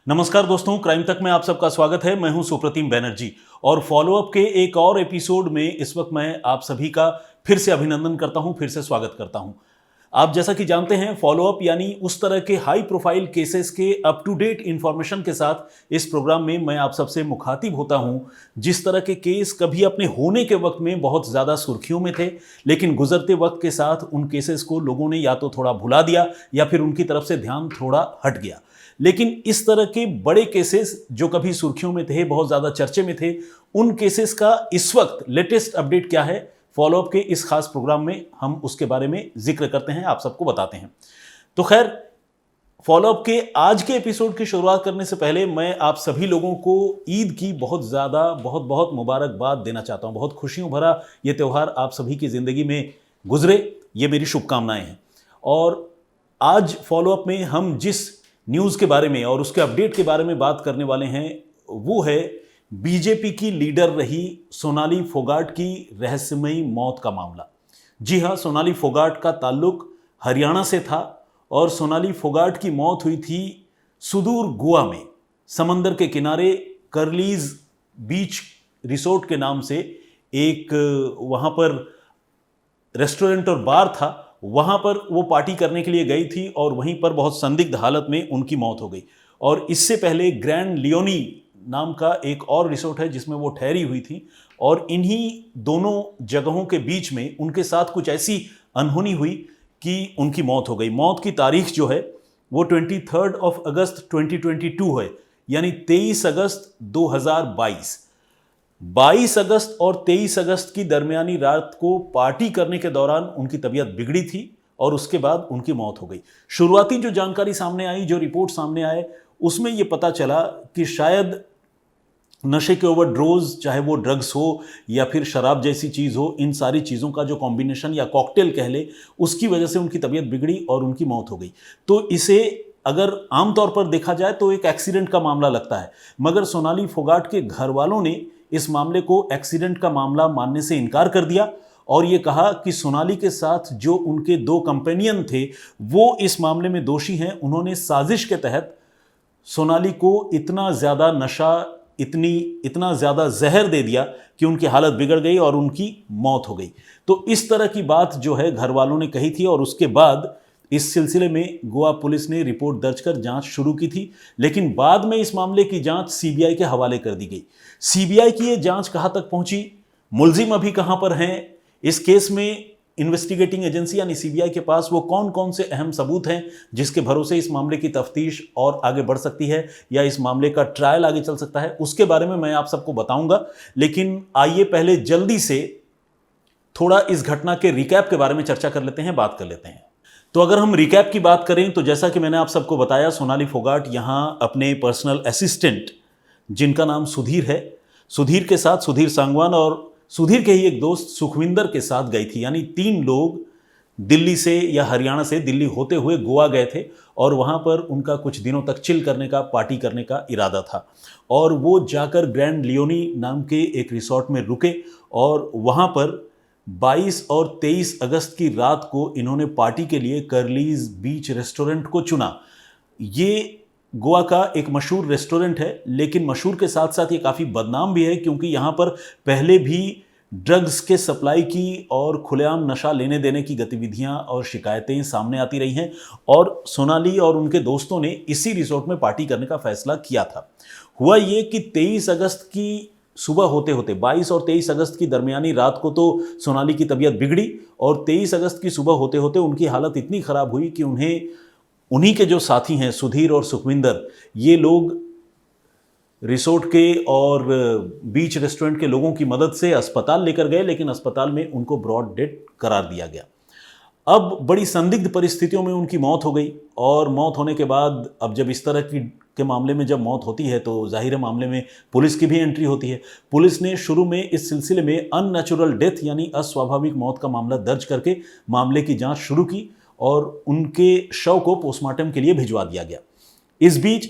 नमस्कार दोस्तों, क्राइम तक में आप सबका स्वागत है। मैं हूं सुप्रतिम बैनर्जी और फॉलोअप के एक और एपिसोड में इस वक्त मैं आप सभी का फिर से अभिनंदन करता हूं, फिर से स्वागत करता हूं। आप जैसा कि जानते हैं, फॉलोअप यानी उस तरह के हाई प्रोफाइल केसेस के अप टू डेट इंफॉर्मेशन के साथ इस प्रोग्राम में मैं आप सबसे मुखातिब होता हूं। जिस तरह के केस कभी अपने होने के वक्त में बहुत ज़्यादा सुर्खियों में थे, लेकिन गुजरते वक्त के साथ उन केसेस को लोगों ने या तो थोड़ा भुला दिया या फिर उनकी तरफ से ध्यान थोड़ा हट गया। लेकिन इस तरह के बड़े केसेस जो कभी सुर्खियों में थे, बहुत ज़्यादा चर्चे में थे, उन केसेस का इस वक्त लेटेस्ट अपडेट क्या है, फॉलोअप के इस खास प्रोग्राम में हम उसके बारे में जिक्र करते हैं, आप सबको बताते हैं। तो खैर, फॉलोअप के आज के एपिसोड की शुरुआत करने से पहले मैं आप सभी लोगों को ईद की बहुत ज़्यादा बहुत बहुत मुबारकबाद देना चाहता हूँ। बहुत खुशियों भरा ये त्यौहार आप सभी की ज़िंदगी में गुजरे, ये मेरी शुभकामनाएं हैं। और आज फॉलोअप में हम जिस न्यूज़ के बारे में और उसके अपडेट के बारे में बात करने वाले हैं वो है बीजेपी की लीडर रही सोनाली फोगाट की रहस्यमयी मौत का मामला। जी हाँ, सोनाली फोगाट का ताल्लुक हरियाणा से था और सोनाली फोगाट की मौत हुई थी सुदूर गोवा में, समंदर के किनारे कर्लीज बीच रिसोर्ट के नाम से एक वहाँ पर रेस्टोरेंट और बार था। वहाँ पर वो पार्टी करने के लिए गई थी और वहीं पर बहुत संदिग्ध हालत में उनकी मौत हो गई। और इससे पहले ग्रैंड लियोनी नाम का एक और रिसोर्ट है जिसमें वो ठहरी हुई थी, और इन्हीं दोनों जगहों के बीच में उनके साथ कुछ ऐसी अनहोनी हुई कि उनकी मौत हो गई। मौत की तारीख जो है वो 23 अगस्त 2022 है, यानी 23 अगस्त 2022। 22 अगस्त और 23 अगस्त की दरमियानी रात को पार्टी करने के दौरान उनकी तबीयत बिगड़ी थी और उसके बाद उनकी मौत हो गई। शुरुआती जो जानकारी सामने आई, जो रिपोर्ट सामने आए, उसमें यह पता चला कि शायद नशे के ओवरडोज, चाहे वो ड्रग्स हो या फिर शराब जैसी चीज़ हो, इन सारी चीज़ों का जो कॉम्बिनेशन या कॉकटेल कह ले, उसकी वजह से उनकी तबीयत बिगड़ी और उनकी मौत हो गई। तो इसे अगर आमतौर पर देखा जाए तो एक एक्सीडेंट का मामला लगता है, मगर सोनाली फोगाट के घर वालों ने इस मामले को एक्सीडेंट का मामला मानने से इनकार कर दिया और ये कहा कि सोनाली के साथ जो उनके दो कंपेनियन थे वो इस मामले में दोषी हैं। उन्होंने साजिश के तहत सोनाली को इतना ज़्यादा नशा, इतना ज़्यादा जहर दे दिया कि उनकी हालत बिगड़ गई और उनकी मौत हो गई। तो इस तरह की बात जो है घर वालों ने कही थी और उसके बाद इस सिलसिले में गोवा पुलिस ने रिपोर्ट दर्ज कर जांच शुरू की थी, लेकिन बाद में इस मामले की जांच सीबीआई के हवाले कर दी गई। सीबीआई की ये जांच कहां तक पहुंची, मुलजिम अभी कहां पर हैं, इस केस में इन्वेस्टिगेटिंग एजेंसी यानी सीबीआई के पास वो कौन कौन से अहम सबूत हैं जिसके भरोसे इस मामले की तफ्तीश और आगे बढ़ सकती है या इस मामले का ट्रायल आगे चल सकता है, उसके बारे में मैं आप सबको बताऊंगा। लेकिन आइए पहले जल्दी से थोड़ा इस घटना के रिकैप के बारे में चर्चा कर लेते हैं, बात कर लेते हैं। तो अगर हम रिकैप की बात करें तो जैसा कि मैंने आप सबको बताया, सोनाली फोगाट यहां अपने पर्सनल असिस्टेंट, जिनका नाम सुधीर है, सुधीर के साथ, सुधीर सांगवान और सुधीर के ही एक दोस्त सुखविंदर के साथ गई थी। यानी 3 लोग दिल्ली से या हरियाणा से दिल्ली होते हुए गोवा गए थे और वहाँ पर उनका कुछ दिनों तक चिल करने का, पार्टी करने का इरादा था। और वो जाकर ग्रैंड लियोनी नाम के एक रिसोर्ट में रुके और वहाँ पर 22 और 23 अगस्त की रात को इन्होंने पार्टी के लिए कर्लीज बीच रेस्टोरेंट को चुना। ये गोवा का एक मशहूर रेस्टोरेंट है, लेकिन मशहूर के साथ साथ ये काफ़ी बदनाम भी है क्योंकि यहाँ पर पहले भी ड्रग्स के सप्लाई की और खुलेआम नशा लेने देने की गतिविधियाँ और शिकायतें सामने आती रही हैं। और सोनाली और उनके दोस्तों ने इसी रिसोर्ट में पार्टी करने का फैसला किया था। हुआ ये कि 23 अगस्त की सुबह होते होते, 22 और 23 अगस्त की दरमियानी रात को तो सोनाली की तबीयत बिगड़ी और 23 अगस्त की सुबह होते होते उनकी हालत इतनी ख़राब हुई कि उन्हीं के जो साथी हैं सुधीर और सुखविंदर, ये लोग रिसोर्ट के और बीच रेस्टोरेंट के लोगों की मदद से अस्पताल लेकर गए, लेकिन अस्पताल में उनको ब्रॉड डेड करार दिया गया। अब बड़ी संदिग्ध परिस्थितियों में उनकी मौत हो गई और मौत होने के बाद अब जब इस तरह के मामले में जब मौत होती है तो जाहिर है मामले में पुलिस की भी एंट्री होती है। पुलिस ने शुरू में इस सिलसिले में अननेचुरल डेथ यानी अस्वाभाविक मौत का मामला दर्ज करके मामले की जांच शुरू की और उनके शव को पोस्टमार्टम के लिए भिजवा दिया गया। इस बीच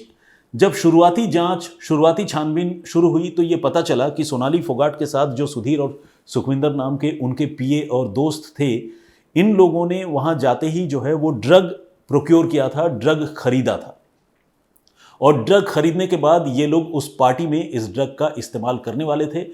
जब शुरुआती छानबीन शुरू हुई तो ये पता चला कि सोनाली फोगाट के साथ जो सुधीर और सुखविंदर नाम के उनके पीए और दोस्त थे, इन लोगों ने वहाँ जाते ही जो है वो ड्रग प्रोक्योर किया था, ड्रग खरीदा था। और ड्रग खरीदने के बाद ये लोग उस पार्टी में इस ड्रग का इस्तेमाल करने वाले थे।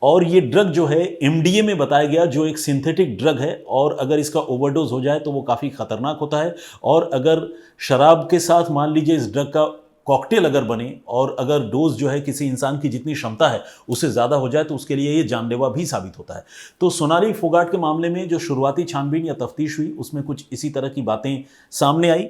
और ये ड्रग जो है एमडीए में बताया गया, जो एक सिंथेटिक ड्रग है, और अगर इसका ओवरडोज हो जाए तो वो काफ़ी खतरनाक होता है। और अगर शराब के साथ मान लीजिए इस ड्रग का कॉकटेल अगर बने और अगर डोज जो है किसी इंसान की जितनी क्षमता है उससे ज़्यादा हो जाए तो उसके लिए ये जानलेवा भी साबित होता है। तो सोनाली फोगाट के मामले में जो शुरुआती छानबीन या तफ्तीश हुई उसमें कुछ इसी तरह की बातें सामने आई।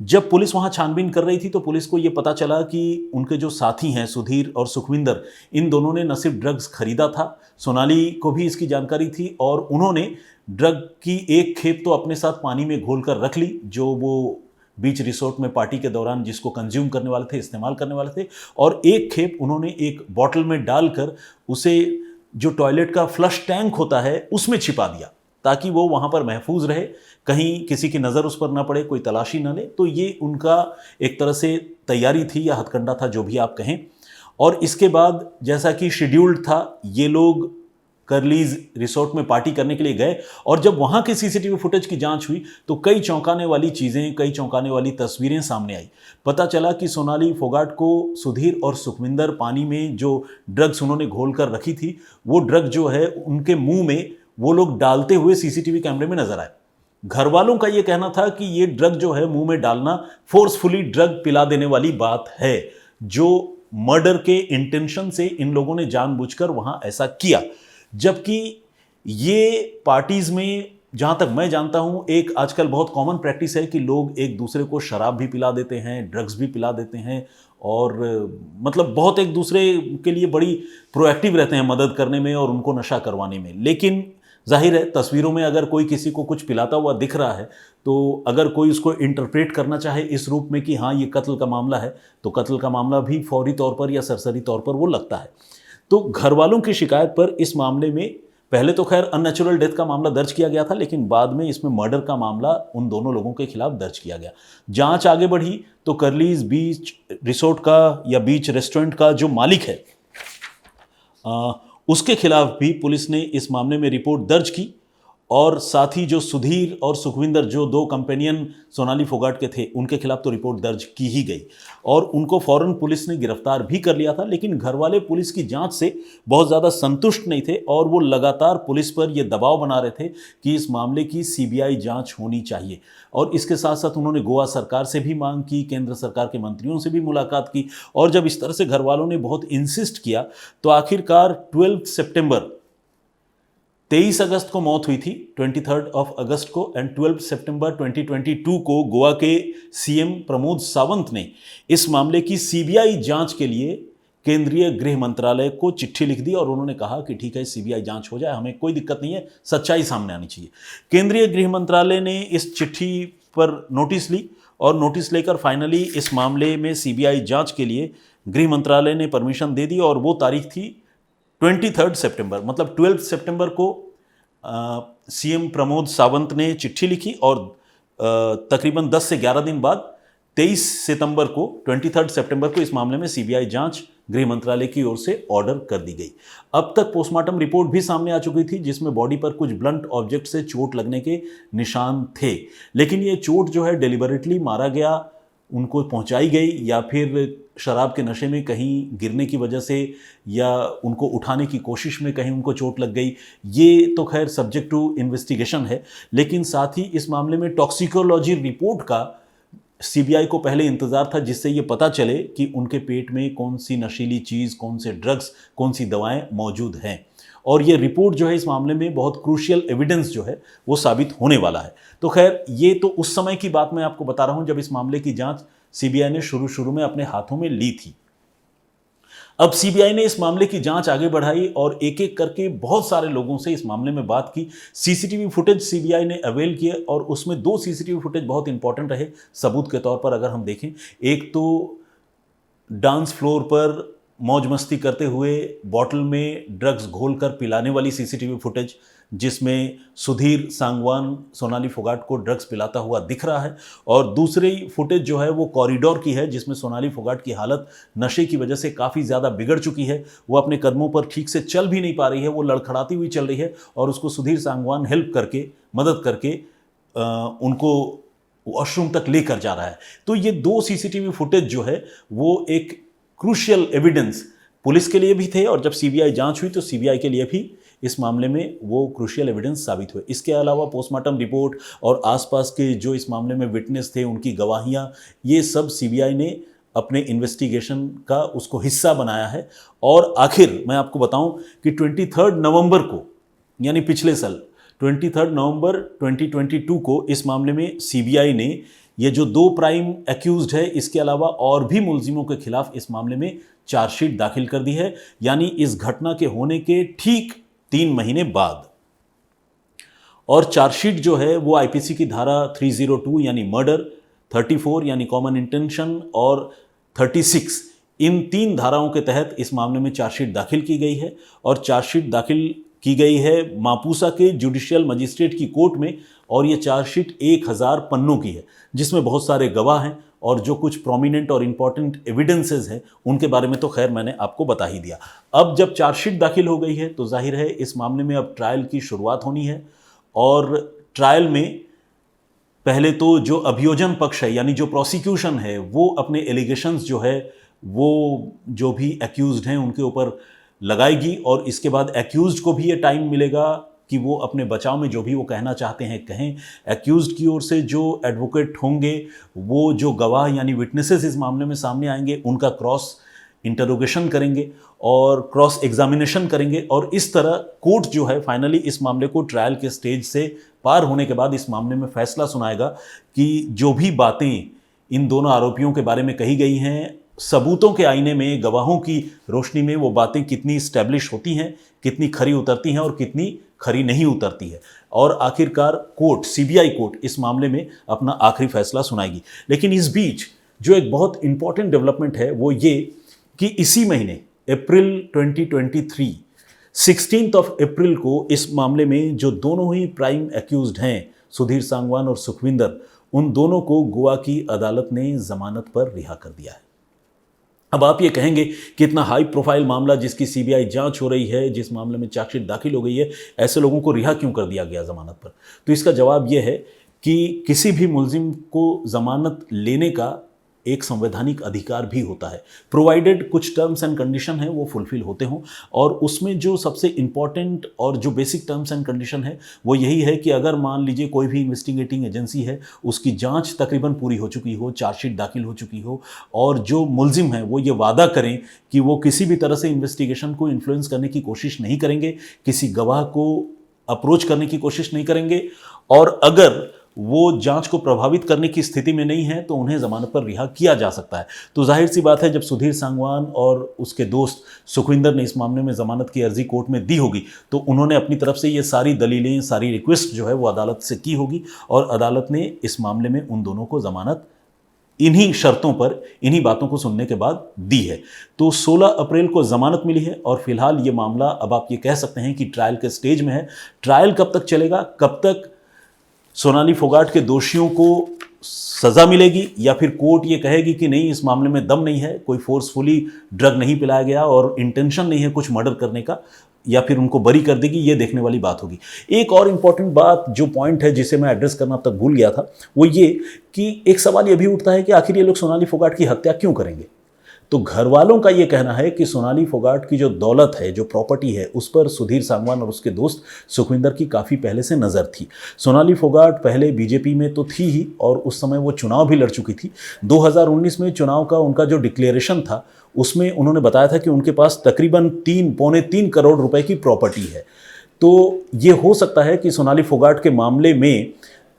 जब पुलिस वहां छानबीन कर रही थी तो पुलिस को यह पता चला कि उनके जो साथी हैं सुधीर और सुखविंदर, इन दोनों ने न सिर्फ ड्रग्स खरीदा था, सोनाली को भी इसकी जानकारी थी और उन्होंने ड्रग की एक खेप तो अपने साथ पानी में घोल कर रख ली, जो वो बीच रिसोर्ट में पार्टी के दौरान जिसको कंज्यूम करने वाले थे, इस्तेमाल करने वाले थे, और एक खेप उन्होंने एक बॉटल में डालकर उसे जो टॉयलेट का फ्लश टैंक होता है उसमें छिपा दिया ताकि वो वहाँ पर महफूज रहे, कहीं किसी की नज़र उस पर ना पड़े, कोई तलाशी ना ले। तो ये उनका एक तरह से तैयारी थी या हथकंडा था, जो भी आप कहें। और इसके बाद जैसा कि शेड्यूल्ड था, ये लोग कर्लीज रिसोर्ट में पार्टी करने के लिए गए और जब वहाँ के सीसीटीवी फुटेज की जांच हुई तो कई चौंकाने वाली चीज़ें, कई चौंकाने वाली तस्वीरें सामने आई। पता चला कि सोनाली फोगाट को सुधीर और सुखविंदर पानी में जो ड्रग्स उन्होंने घोल कर रखी थी, वो ड्रग जो है उनके मुंह में वो लोग डालते हुए सीसीटीवी कैमरे में नजर आए। घर वालों का ये कहना था कि ये ड्रग जो है मुंह में डालना फोर्सफुली ड्रग पिला देने वाली बात है, जो मर्डर के इंटेंशन से इन लोगों ने जानबूझकर वहां ऐसा किया। जबकि ये पार्टीज में, जहां तक मैं जानता हूं, एक आजकल बहुत कॉमन प्रैक्टिस है कि लोग एक दूसरे को शराब भी पिला देते हैं, ड्रग्स भी पिला देते हैं और मतलब बहुत एक दूसरे के लिए बड़ी प्रोएक्टिव रहते हैं मदद करने में और उनको नशा करवाने में। लेकिन जाहिर है तस्वीरों में अगर कोई किसी को कुछ पिलाता हुआ दिख रहा है तो अगर कोई उसको इंटरप्रेट करना चाहे इस रूप में कि हाँ ये कत्ल का मामला है, तो कत्ल का मामला भी फौरी तौर पर या सरसरी तौर पर वो लगता है। तो घर वालों की शिकायत पर इस मामले में पहले तो खैर अननेचुरल डेथ का मामला दर्ज किया गया था, लेकिन बाद में इसमें मर्डर का मामला उन दोनों लोगों के खिलाफ दर्ज किया गया। जांच आगे बढ़ी तो कर्लीज बीच रिसोर्ट का या बीच रेस्टोरेंट का जो मालिक है उसके खिलाफ भी पुलिस ने इस मामले में रिपोर्ट दर्ज की और साथ ही जो सुधीर और सुखविंदर, जो दो कंपेनियन सोनाली फोगाट के थे, उनके खिलाफ तो रिपोर्ट दर्ज की ही गई और उनको फौरन पुलिस ने गिरफ्तार भी कर लिया था। लेकिन घर वाले पुलिस की जांच से बहुत ज़्यादा संतुष्ट नहीं थे और वो लगातार पुलिस पर ये दबाव बना रहे थे कि इस मामले की सीबीआई जांच होनी चाहिए। और इसके साथ साथ उन्होंने गोवा सरकार से भी मांग की, केंद्र सरकार के मंत्रियों से भी मुलाकात की और जब इस तरह से घर वालों ने बहुत इंसिस्ट किया तो आखिरकार 12 सितंबर 23 अगस्त को मौत हुई थी, 23 अगस्त को, एंड 12 सितंबर 2022 को गोवा के सीएम प्रमोद सावंत ने इस मामले की सीबीआई जांच के लिए केंद्रीय गृह मंत्रालय को चिट्ठी लिख दी और उन्होंने कहा कि ठीक है सीबीआई जांच हो जाए, हमें कोई दिक्कत नहीं है, सच्चाई सामने आनी चाहिए। केंद्रीय गृह मंत्रालय ने इस चिट्ठी पर नोटिस ली और नोटिस लेकर फाइनली इस मामले में सीबीआई जांच के लिए गृह मंत्रालय ने परमिशन दे दी और वो तारीख थी 23 सितंबर। मतलब 12 सितंबर को सीएम प्रमोद सावंत ने चिट्ठी लिखी और तकरीबन 10 से 11 दिन बाद 23 सितंबर को, 23 सितंबर को इस मामले में सीबीआई जांच गृह मंत्रालय की ओर से ऑर्डर कर दी गई। अब तक पोस्टमार्टम रिपोर्ट भी सामने आ चुकी थी जिसमें बॉडी पर कुछ ब्लंट ऑब्जेक्ट से चोट लगने के निशान थे, लेकिन ये चोट जो है डेलिबरेटली मारा गया, उनको पहुंचाई गई या फिर शराब के नशे में कहीं गिरने की वजह से या उनको उठाने की कोशिश में कहीं उनको चोट लग गई, ये तो खैर सब्जेक्ट टू इन्वेस्टिगेशन है। लेकिन साथ ही इस मामले में टॉक्सिकोलॉजी रिपोर्ट का सीबीआई को पहले इंतजार था जिससे ये पता चले कि उनके पेट में कौन सी नशीली चीज़, कौन से ड्रग्स, कौन सी दवाएं मौजूद हैं। और ये रिपोर्ट जो है इस मामले में बहुत क्रूशियल एविडेंस जो है वो साबित होने वाला है। तो खैर ये तो उस समय की बात मैं आपको बता रहा हूं जब इस मामले की जांच सीबीआई ने शुरू में अपने हाथों में ली थी। अब सीबीआई ने इस मामले की जांच आगे बढ़ाई और एक एक करके बहुत सारे लोगों से इस मामले में बात की। सीसीटीवी फुटेज सीबीआई ने अवेल किए और उसमें 2 सीसीटीवी फुटेज बहुत इंपॉर्टेंट रहे सबूत के तौर पर अगर हम देखें। एक तो डांस फ्लोर पर मौज मस्ती करते हुए बॉटल में ड्रग्स घोलकर पिलाने वाली सीसीटीवी फुटेज जिसमें सुधीर सांगवान सोनाली फोगाट को ड्रग्स पिलाता हुआ दिख रहा है, और दूसरी फुटेज जो है वो कॉरिडोर की है जिसमें सोनाली फोगाट की हालत नशे की वजह से काफ़ी ज़्यादा बिगड़ चुकी है। वो अपने कदमों पर ठीक से चल भी नहीं पा रही है, वो लड़खड़ाती हुई चल रही है और उसको सुधीर सांगवान हेल्प करके, मदद करके उनको वॉशरूम तक लेकर जा रहा है। तो ये 2 सीसीटीवी फुटेज जो है वो एक क्रूशियल एविडेंस पुलिस के लिए भी थे, और जब सीबीआई जांच हुई तो सीबीआई के लिए भी इस मामले में वो क्रूशियल एविडेंस साबित हुए। इसके अलावा पोस्टमार्टम रिपोर्ट और आसपास के जो इस मामले में विटनेस थे, उनकी गवाहियां, ये सब सीबीआई ने अपने इन्वेस्टिगेशन का उसको हिस्सा बनाया है। और आखिर मैं आपको बताऊं कि 23 नवंबर को, यानी पिछले साल 23 नवंबर 2022 को इस मामले में सीबीआई ने ये जो 2 प्राइम एक्यूज्ड है, इसके अलावा और भी मुलजिमों के खिलाफ इस मामले में चार्जशीट दाखिल कर दी है, यानी इस घटना के होने के ठीक 3 महीने बाद। और चार्जशीट जो है वो आईपीसी की धारा 302 यानी मर्डर, 34 यानी कॉमन इंटेंशन और 36, इन 3 धाराओं के तहत इस मामले में चार्जशीट दाखिल की गई है। और चार्जशीट दाखिल की गई है मापुसा के जुडिशियल मजिस्ट्रेट की कोर्ट में, और ये चार्जशीट 1000 पन्नों की है, जिसमें बहुत सारे गवाह हैं और जो कुछ प्रोमिनेंट और इम्पॉर्टेंट एविडेंसेस हैं उनके बारे में तो खैर मैंने आपको बता ही दिया। अब जब चार्जशीट दाखिल हो गई है तो जाहिर है इस मामले में अब ट्रायल की शुरुआत होनी है। और ट्रायल में पहले तो जो अभियोजन पक्ष है, यानी जो प्रोसिक्यूशन है, वो अपने एलिगेशंस जो है वो जो भी एक्यूज्ड हैं उनके ऊपर लगाएगी, और इसके बाद एक्यूज्ड को भी ये टाइम मिलेगा कि वो अपने बचाव में जो भी वो कहना चाहते हैं कहें। एक्यूज्ड की ओर से जो एडवोकेट होंगे, वो जो गवाह यानी विटनेसेस इस मामले में सामने आएंगे, उनका क्रॉस इंटरोगेशन करेंगे और क्रॉस एग्जामिनेशन करेंगे। और इस तरह कोर्ट जो है फाइनली इस मामले को ट्रायल के स्टेज से पार होने के बाद इस मामले में फैसला सुनाएगा कि जो भी बातें इन दोनों आरोपियों के बारे में कही गई हैं, सबूतों के आईने में, गवाहों की रोशनी में वो बातें कितनी स्टैब्लिश होती हैं, कितनी खरी उतरती हैं और कितनी खरी नहीं उतरती है। और आखिरकार कोर्ट, सीबीआई कोर्ट इस मामले में अपना आखिरी फैसला सुनाएगी। लेकिन इस बीच जो एक बहुत इंपॉर्टेंट डेवलपमेंट है वो ये कि इसी महीने अप्रैल 2023 16 अप्रैल को इस मामले में जो दोनों ही प्राइम एक्यूज्ड हैं, सुधीर सांगवान और सुखविंदर, उन दोनों को गोवा की अदालत ने जमानत पर रिहा कर दिया है। अब आप ये कहेंगे कि इतना हाई प्रोफाइल मामला जिसकी सीबीआई जांच हो रही है, जिस मामले में चार्जशीट दाखिल हो गई है, ऐसे लोगों को रिहा क्यों कर दिया गया जमानत पर? तो इसका जवाब यह है कि किसी भी मुलजिम को जमानत लेने का एक संवैधानिक अधिकार भी होता है, प्रोवाइडेड कुछ टर्म्स एंड कंडीशन है वो फुलफिल होते हों। और उसमें जो सबसे इम्पॉर्टेंट और जो बेसिक टर्म्स एंड कंडीशन है वो यही है कि अगर मान लीजिए कोई भी इन्वेस्टिगेटिंग एजेंसी है, उसकी जांच तकरीबन पूरी हो चुकी हो, चार्जशीट दाखिल हो चुकी हो, और जो मुलजिम है वो ये वादा करें कि वो किसी भी तरह से इन्वेस्टिगेशन को इन्फ्लुएंस करने की कोशिश नहीं करेंगे, किसी गवाह को अप्रोच करने की कोशिश नहीं करेंगे, और अगर वो जांच को प्रभावित करने की स्थिति में नहीं है तो उन्हें जमानत पर रिहा किया जा सकता है। तो जाहिर सी बात है जब सुधीर सांगवान और उसके दोस्त सुखविंदर ने इस मामले में जमानत की अर्जी कोर्ट में दी होगी तो उन्होंने अपनी तरफ से ये सारी दलीलें, सारी रिक्वेस्ट जो है वो अदालत से की होगी, और अदालत ने इस मामले में उन दोनों को जमानत इन्हीं शर्तों पर, इन्हीं बातों को सुनने के बाद दी है। तो 16 अप्रैल को जमानत मिली है और फिलहाल ये मामला अब आप ये कह सकते हैं कि ट्रायल के स्टेज में है। ट्रायल कब तक चलेगा, कब तक सोनाली फोगाट के दोषियों को सज़ा मिलेगी, या फिर कोर्ट ये कहेगी कि नहीं इस मामले में दम नहीं है, कोई फोर्सफुली ड्रग नहीं पिलाया गया और इंटेंशन नहीं है कुछ मर्डर करने का, या फिर उनको बरी कर देगी, ये देखने वाली बात होगी। एक और इम्पॉर्टेंट बात जो पॉइंट है जिसे मैं एड्रेस करना अब तक भूल गया था, वो ये कि एक सवाल ये भी उठता है कि आखिर ये लोग सोनाली फोगाट की हत्या क्यों करेंगे। तो घर वालों का ये कहना है कि सोनाली फोगाट की जो दौलत है, जो प्रॉपर्टी है, उस पर सुधीर सांगवान और उसके दोस्त सुखविंदर की काफ़ी पहले से नज़र थी। सोनाली फोगाट पहले बीजेपी में तो थी ही, और उस समय वो चुनाव भी लड़ चुकी थी। 2019 में चुनाव का उनका जो डिक्लेरेशन था उसमें उन्होंने बताया था कि उनके पास तकरीबन 3-3.25 करोड़ रुपए की प्रॉपर्टी है। तो ये हो सकता है कि सोनाली फोगाट के मामले में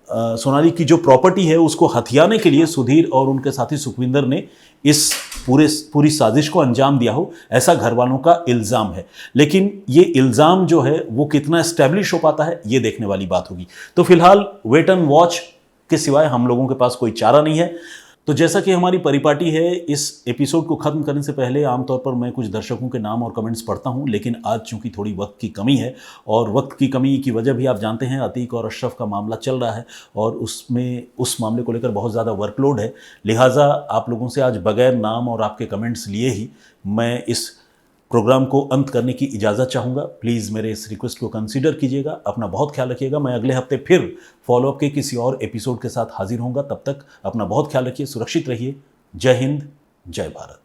सोनाली की जो प्रॉपर्टी है उसको हथियाने के लिए सुधीर और उनके साथी सुखविंदर ने इस पूरी साजिश को अंजाम दिया हो, ऐसा घर वालों का इल्ज़ाम है। लेकिन ये इल्ज़ाम जो है वो कितना एस्टेब्लिश हो पाता है ये देखने वाली बात होगी। तो फिलहाल वेट एंड वॉच के सिवाय हम लोगों के पास कोई चारा नहीं है। तो जैसा कि हमारी परिपाटी है, इस एपिसोड को ख़त्म करने से पहले आमतौर पर मैं कुछ दर्शकों के नाम और कमेंट्स पढ़ता हूं, लेकिन आज चूंकि थोड़ी वक्त की कमी है, और वक्त की कमी की वजह भी आप जानते हैं, अतीक और अशरफ का मामला चल रहा है और उस मामले को लेकर बहुत ज़्यादा वर्कलोड है। लिहाजा आप लोगों से आज बगैर नाम और आपके कमेंट्स लिए ही मैं इस प्रोग्राम को अंत करने की इजाज़त चाहूँगा। प्लीज़ मेरे इस रिक्वेस्ट को कंसीडर कीजिएगा। अपना बहुत ख्याल रखिएगा। मैं अगले हफ्ते फिर फॉलोअप के किसी और एपिसोड के साथ हाजिर होऊंगा। तब तक अपना बहुत ख्याल रखिए, सुरक्षित रहिए। जय हिंद, जय भारत।